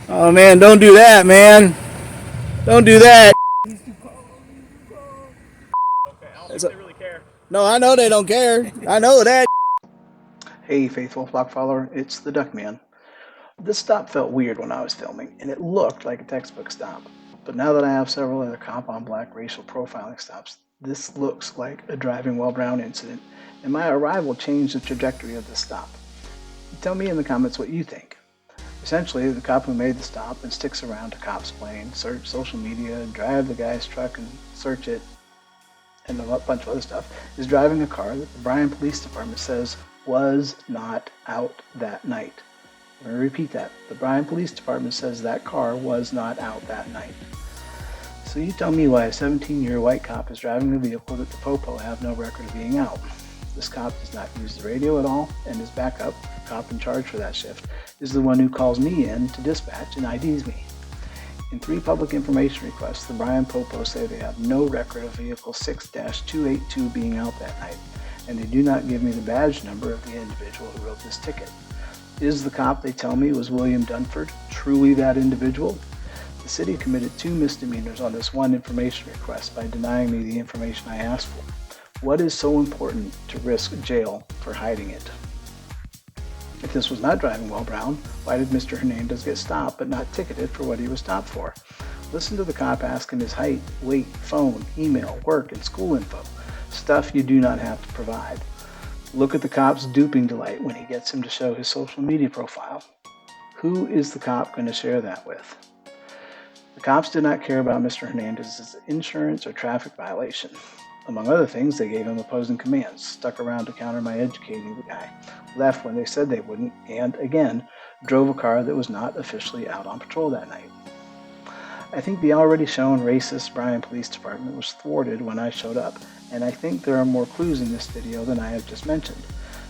Oh man, don't do that, man. Don't do that. Okay, I don't think they really care. No, I know they don't care. I know that. Hey, faithful flock follower, it's the Duckman. This stop felt weird when I was filming, and it looked like a textbook stop. But now that I have several other cop on black racial profiling stops, this looks like a driving while brown incident, and my arrival changed the trajectory of this stop. Tell me in the comments what you think. Essentially, the cop who made the stop and sticks around to cops' plane, search social media, drive the guy's truck and search it, and a bunch of other stuff, is driving a car that the Bryan Police Department says was not out that night. I'm going to repeat that. The Bryan Police Department says that car was not out that night. So you tell me why a 17-year white cop is driving a vehicle that the Popo have no record of being out. This cop does not use the radio at all, and his backup, cop in charge for that shift, is the one who calls me in to dispatch and IDs me. In 3 public information requests, the Bryan Popo say they have no record of vehicle 6-282 being out that night, and they do not give me the badge number of the individual who wrote this ticket. Is the cop they tell me was William Dunford truly that individual? The city committed 2 misdemeanors on this one information request by denying me the information I asked for. What is so important to risk jail for hiding it? If this was not driving while brown, why did Mr. Hernandez get stopped but not ticketed for what he was stopped for? Listen to the cop ask him his height, weight, phone, email, work, and school info. Stuff you do not have to provide. Look at the cop's duping delight when he gets him to show his social media profile. Who is the cop going to share that with? The cops did not care about Mr. Hernandez's insurance or traffic violation. Among other things, they gave him opposing commands, stuck around to counter my educating the guy, left when they said they wouldn't, and, again, drove a car that was not officially out on patrol that night. I think the already shown racist Bryan Police Department was thwarted when I showed up, and I think there are more clues in this video than I have just mentioned.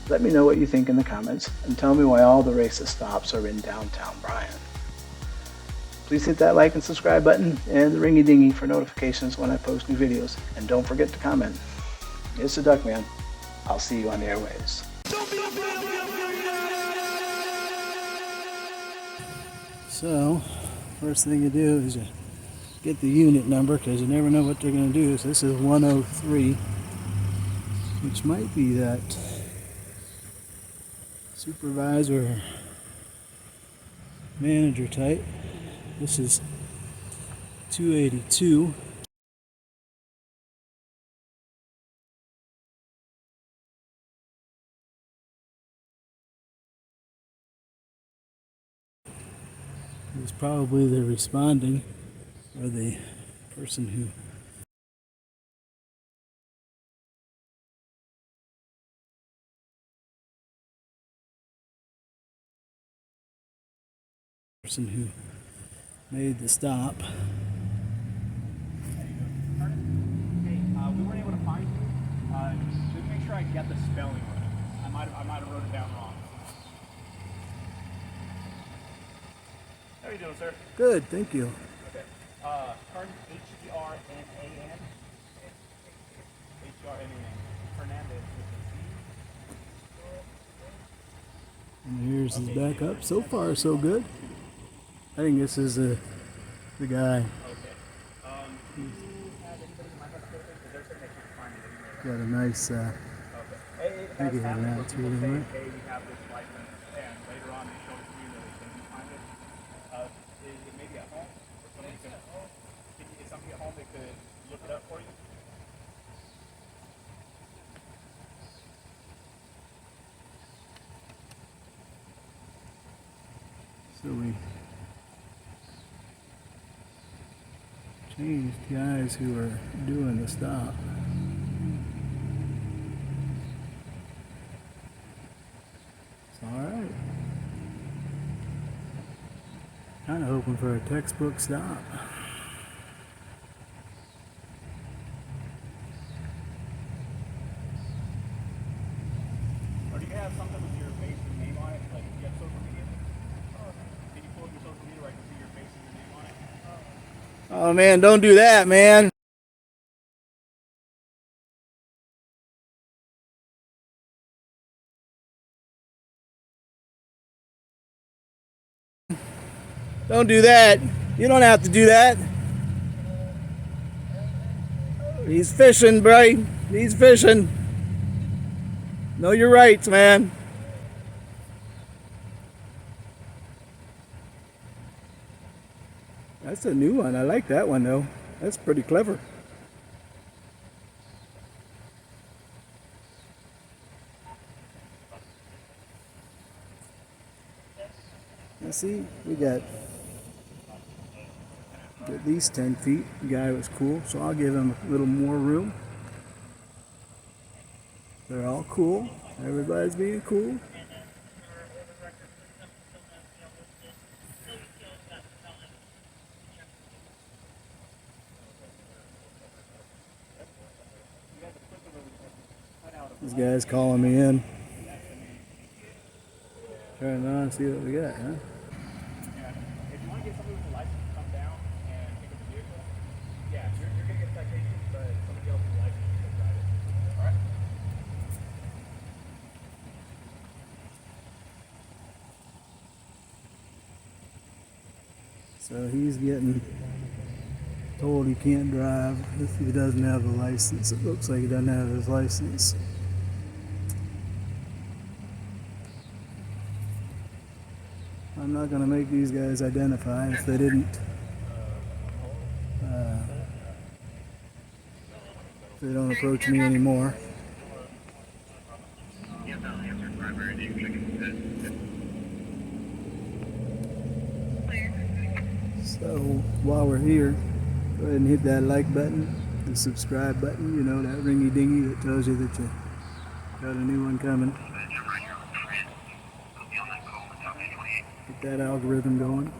Let me know what you think in the comments, and tell me why all the racist stops are in downtown Bryan. Please hit that like and subscribe button and the ringy dingy for notifications when I post new videos. And don't forget to comment. It's the Duckman. I'll see you on the airwaves. So, first thing you do is you get the unit number because you never know what they're going to do. So this is 103, which might be that supervisor manager type. This is 282. Is probably the responding or the person who made the stop. Hey, we weren't able to find you. Just make sure I get the spelling right. I might have wrote it down wrong. How are you doing, sir? Good, thank you. Okay. Sergeant H-E-R-N-A-N. H-E-R-N-A-N. Hernandez with And here's his backup. So far, so good. I think this is the guy. Okay. Do you have anybody in my hospital? Because they're saying they can't find it anywhere. Got a nice, Okay. I think he had an attitude in there. Hey, we have this license, and later on they show it to you, and they can find it. Is it maybe at home? Or somebody can, is somebody at home that could look it up for you? So we changed guys who were doing the stop. It's alright. Kinda hoping for a textbook stop. Or do you have something with your face and name on it? Like, do you have social media? Can you pull up your social media where I can see your face and your name on it? Oh man, don't do that, man. Don't do that. You don't have to do that. He's fishing, Bray. He's fishing. Know your rights, man. That's a new one. I like that one, though. That's pretty clever. Let's see. We got at least 10 feet. The guy was cool, so I'll give him a little more room. They're all cool. Everybody's being cool. This guy's calling me in. Turn it on and see what we got, huh? Yeah. If you want to get somebody with a license to come down and pick up the vehicle, yeah, you're going to get a citation, but somebody else with a license can drive it. All right? So he's getting told he can't drive if he doesn't have a license. It looks like he doesn't have his license. I'm not going to make these guys identify if they didn't. If they don't approach me anymore. So while we're here, go ahead and hit that like button, the subscribe button, you know, that ringy dingy that tells you that you got a new one coming. Get that algorithm going.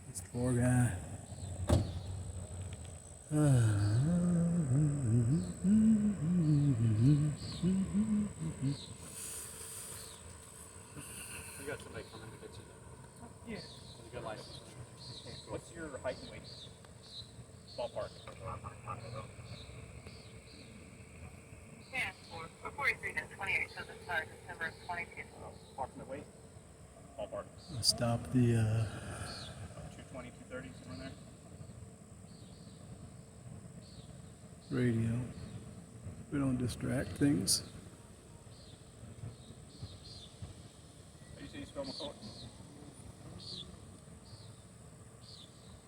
This poor guy. You got somebody coming to get you though. Yeah. With a good license. What's your height and weight? Ballpark. Yeah, 443 to 28, so the start December 22. Approximate weight? Ballpark. Stop the 220, 230, somewhere in there? radio. We don't distract things. How do you say you spell McCoy?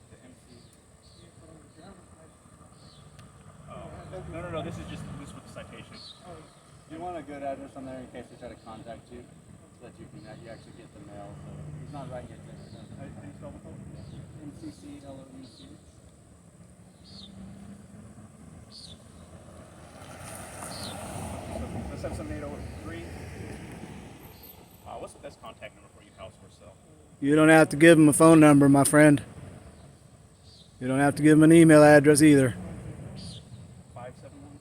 The MC. Oh. No, this is just this with the citation. You want a good address on there in case they try to contact you, so that you can you actually get the mail. So he's not writing it there. How do you spell McCoy? MCCLOUC. Let's have 7803. What's the best contact number for you, house or cell? You don't have to give them a phone number, my friend. You don't have to give them an email address either. 571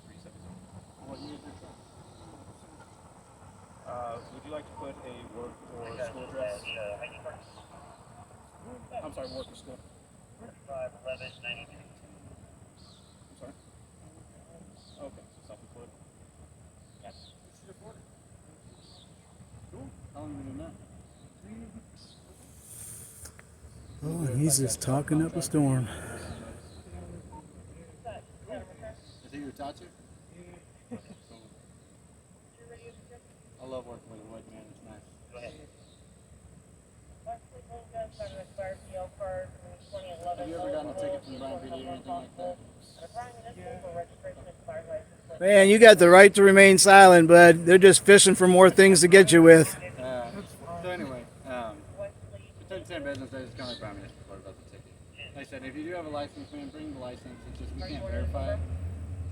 370. What year is your truck? Would you like to put a work or school address? I'm sorry, work or school. 1193. I'm sorry. Okay, so self-employed. Yes. Cool. How long have you been doing that? Oh, he's just talking up a storm. Is he your Tatsu? I love working with a wood, man. It's nice. Go ahead. Have you ever gotten a ticket from Bryan PD or anything like that? Man, you got the right to remain silent, bud. They're just fishing for more things to get you with. So anyway, within 10 business days, it's kind of like Bryan Police Department about the ticket. Like I said, if you do have a license, man, bring the license. It's just we can't verify it.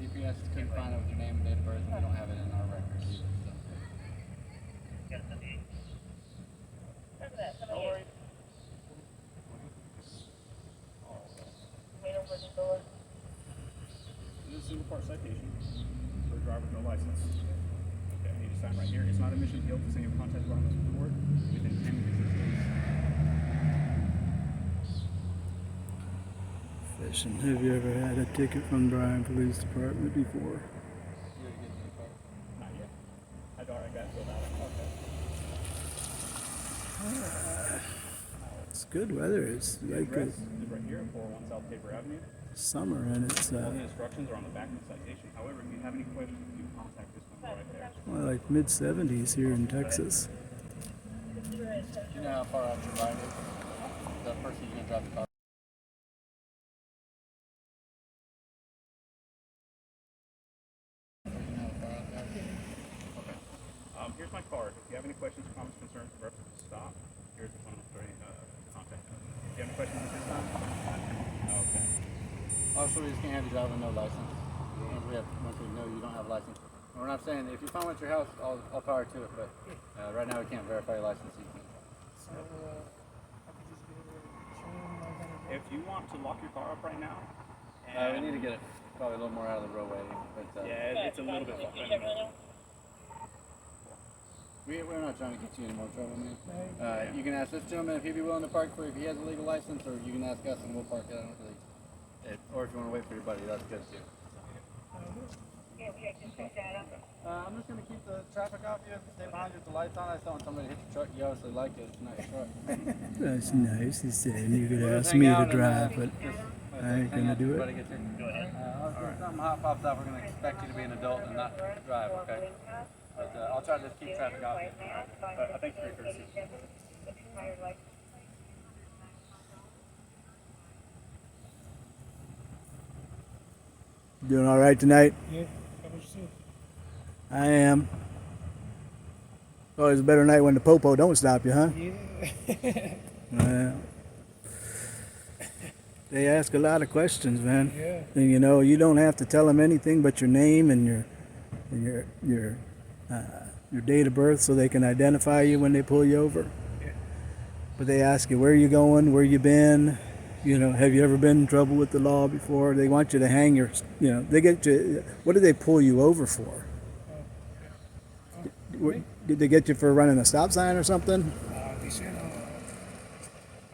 DPS couldn't find it with your name and date of birth, and we don't have it in our records either. This is a single part citation for a driver with no license. Okay, I need to sign right here. It's not a mission guilt to send your contact around this report within 10 business days. Question: have you ever had a ticket from Bryan Police Department before? You already get the card. Not yet. I already got filled out. Okay. It's good weather. It's like Address is right here, 401 South Paper Avenue. summer, and it's All the instructions are on the back of the citation. However, if you have any questions, you can contact this one right there. like mid-70s here in Texas. Do you know how far out your ride is? The person you're gonna drive the car. Here's my card. If you have any questions, comments, concerns, or reference to stop, here's the phone number contact us. If you have any questions at this time? Okay. Also, we just can't have you drive with no license. Once we know you don't have a license. And we're not saying that if you find one at your house, all power to it, but right now we can't verify your license. So you can't. So, I could just get it show them I'm gonna go. If you want to lock your car up right now, We need to get it probably a little more out of the roadway. But yeah, it's a little bit locked right. we're not trying to get you in more trouble, man. You can ask this gentleman if he'd be willing to park for you if he has a legal license, or you can ask us and we'll park it. I don't really. Or if you want to wait for your buddy, that's good too. I'm just gonna keep the traffic off you. Stay behind you with the lights on. I just don't want somebody to hit your truck. You obviously like it. It's a nice truck. That's nice. He said you could We'll ask just hang me to out and, drive, but just, I ain't hang gonna out do till it. your buddy gets here. If something hot pops up, we're gonna expect you to be an adult and not drive. Okay. But I'll try to just keep traffic off you. Thanks for your courtesy. Doing all right tonight? Yeah, how about yourself? I am. Always a better night when the popo don't stop you, huh? Yeah. Well, they ask a lot of questions, man. Yeah. And you don't have to tell them anything but your name and your date of birth, so they can identify you when they pull you over. Yeah. But they ask you where you going, where you been, have you ever been in trouble with the law before? They want you to hang your, they get you. What did they pull you over for? Did they get you for running a stop sign or something? They said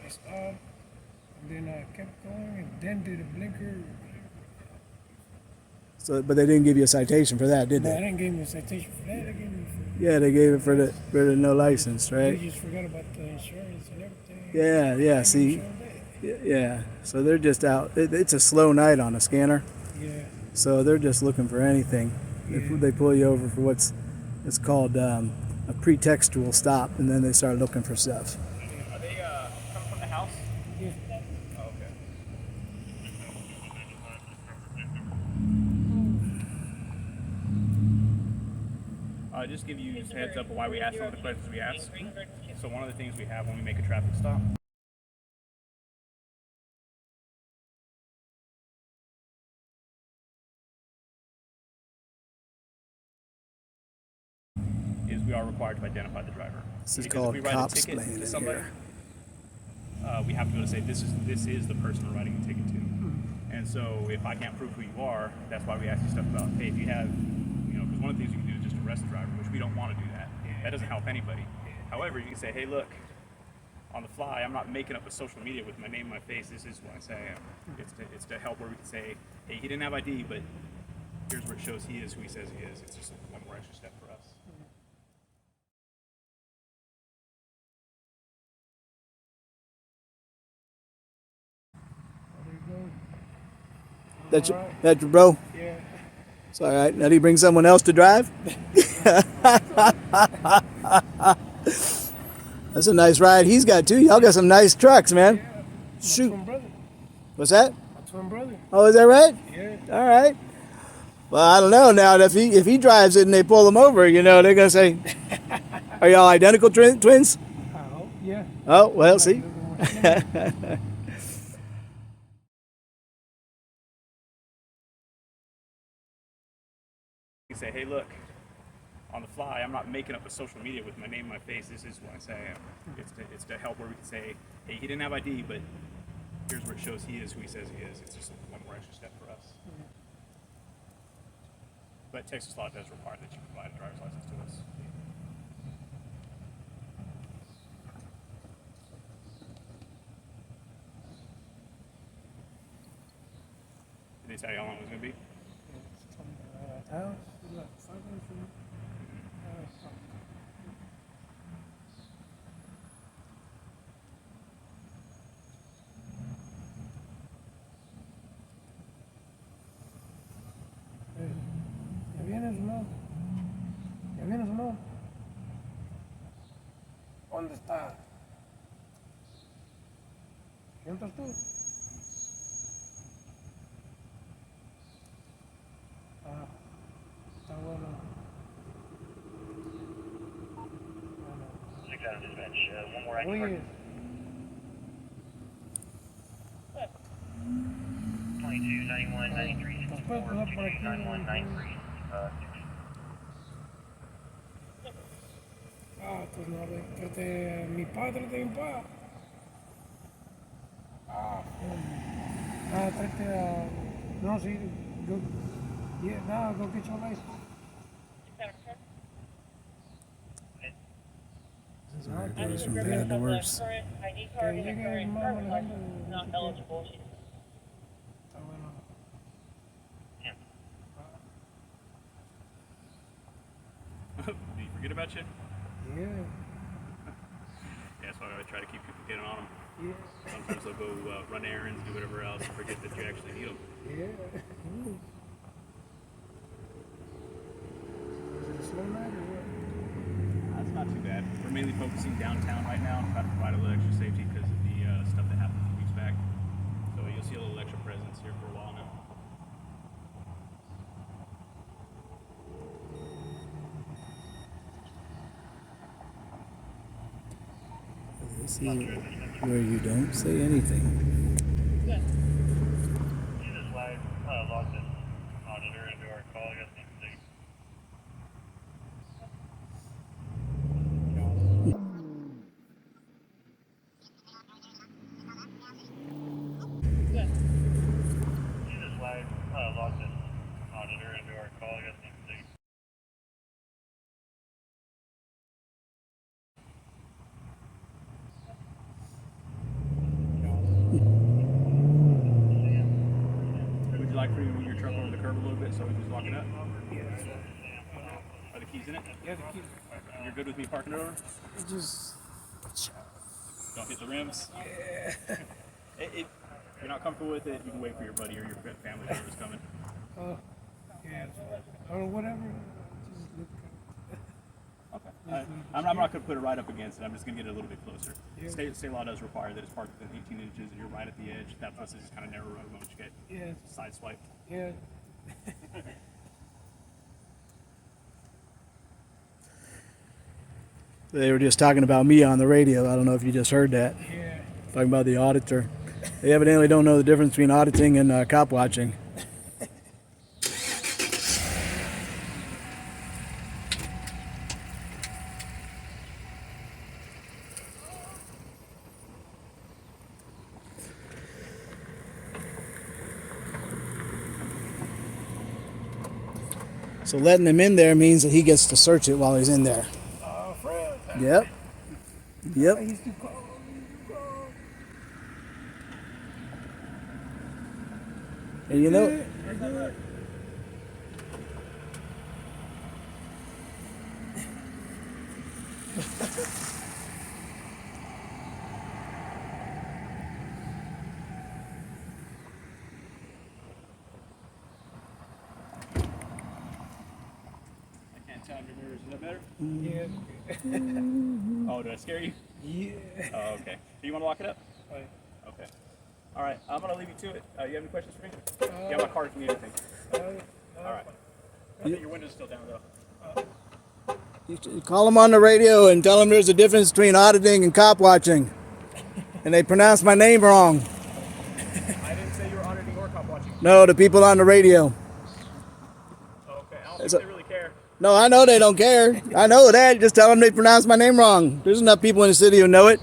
I stopped, and then I kept going, and then did a blinker. So, but they didn't give you a citation for that, did No, I they? didn't give me a citation for that. They gave me Yeah, they gave it for the no license, they right? just forgot about the insurance and everything. Yeah. See, yeah. So they're just out. It's a slow night on a scanner, Yeah. so they're just looking for anything. They pull you over for it's called a pretextual stop, and then they start looking for stuff. Are they coming from the house? Yeah. Oh, okay. Just give you a heads up of why we ask some of the questions we ask. So one of the things we have when we make a traffic stop is we are required to identify the driver. This is Because called if we write a cops ticket playing to in somebody, here. we have to be able to say this is the person we're writing a ticket to. And so if I can't prove who you are, that's why we ask you stuff about, hey, if you have, because one of the things you can do is just arrest the driver, which we don't want to do that. That doesn't help anybody. However, you can say, hey, look, on the fly, I'm not making up a social media with my name and my face. This is what I say I am. It's to help where we can say, hey, he didn't have ID, but here's where it shows he is who he says he is. It's just one more extra step for us. That's your bro. Yeah. It's all right. Now do you bring someone else to drive? That's a nice ride he's got too. Y'all got some nice trucks, man. Shoot. Twin brother. What's that? My twin brother. Oh, is that right? Yeah. All right. Well, I don't know now. If he drives it and they pull him over, they're gonna say, "Are y'all identical twins?" I hope. Yeah. Oh, well, see. You say, hey, look, on the fly, I'm not making up a social media with my name and my face. This is what I say I am. It's to help where we can say, hey, he didn't have ID, but here's where it shows he is who he says he is. It's just one more extra step for us. But Texas law does require that you provide a driver's license to us. they tell you how long it was going to be? It's from the house. It's like 5 minutes from ¿Ya vienes o no? ¿Ya vienes o no? ¿Dónde está? ¿Sientas tú? Ah, está bueno. Six out of dispatch. One more active. Oye, 22, 91, 93, ¿nos puedes pasar por aquí? 91, 93, 6. Ah, pues no, mi padre de mi papá. Tráete a... No, sí, go get your license. Sorry, it goes from bad to worse. ID card Okay, and a you current guys driver's know license, not eligible. Está bueno. Do you forget about you? Yeah, Yeah, that's why I try to keep people getting on them. yeah, Sometimes they'll go run errands, do whatever else, and forget that you actually need them. yeah. Is it a slow night or what? That's not too bad. We're mainly focusing downtown right now, trying to provide a little extra safety because of the stuff that happened a few weeks back. So you'll see a little extra presence here for a while now. This is where you don't say anything. You just logged this auditor into our call. I got some things. You just logged this auditor into our call. I got some things. Would you like for you to move your truck over the curb a little bit so we can just lock it up? Are the keys in it? Yeah, the keys. You're good with me parking it over? It just... Don't hit the rims? Yeah. If you're not comfortable with it, you can wait for your buddy or your family member is coming. Yeah, or whatever. Just look. Okay. I'm not going to put it right up against it. I'm just going to get it a little bit closer. Yeah. State law does require that it's parked within 18 inches and you're right at the edge. That plus is kind of narrow road once you get Yeah, side swiped. yeah. They were just talking about me on the radio. I don't know if you just heard that. Yeah. Talking about the auditor. They evidently don't know the difference between auditing and cop watching. So letting him in there means that he gets to search it while he's in there. Fred. Yep. Yep. I used to call him. And you know, I do it. I can't tell if you're nervous. Is that better? Yeah. Oh, did I scare you? Yeah. Oh, okay. Do you want to lock it up? Right. Okay. All right. I'm going to leave you to it. You have any questions for me? You have my card if you need anything. All right. I think your window's still down, though. you call them on the radio and tell them there's a difference between auditing and cop watching. And they pronounce my name wrong. I didn't say you were auditing or cop watching. No, the people on the radio. Okay. I don't think they really care. No, I know they don't care. I know that. Just tell them they pronounce my name wrong. There's enough people in the city who know it.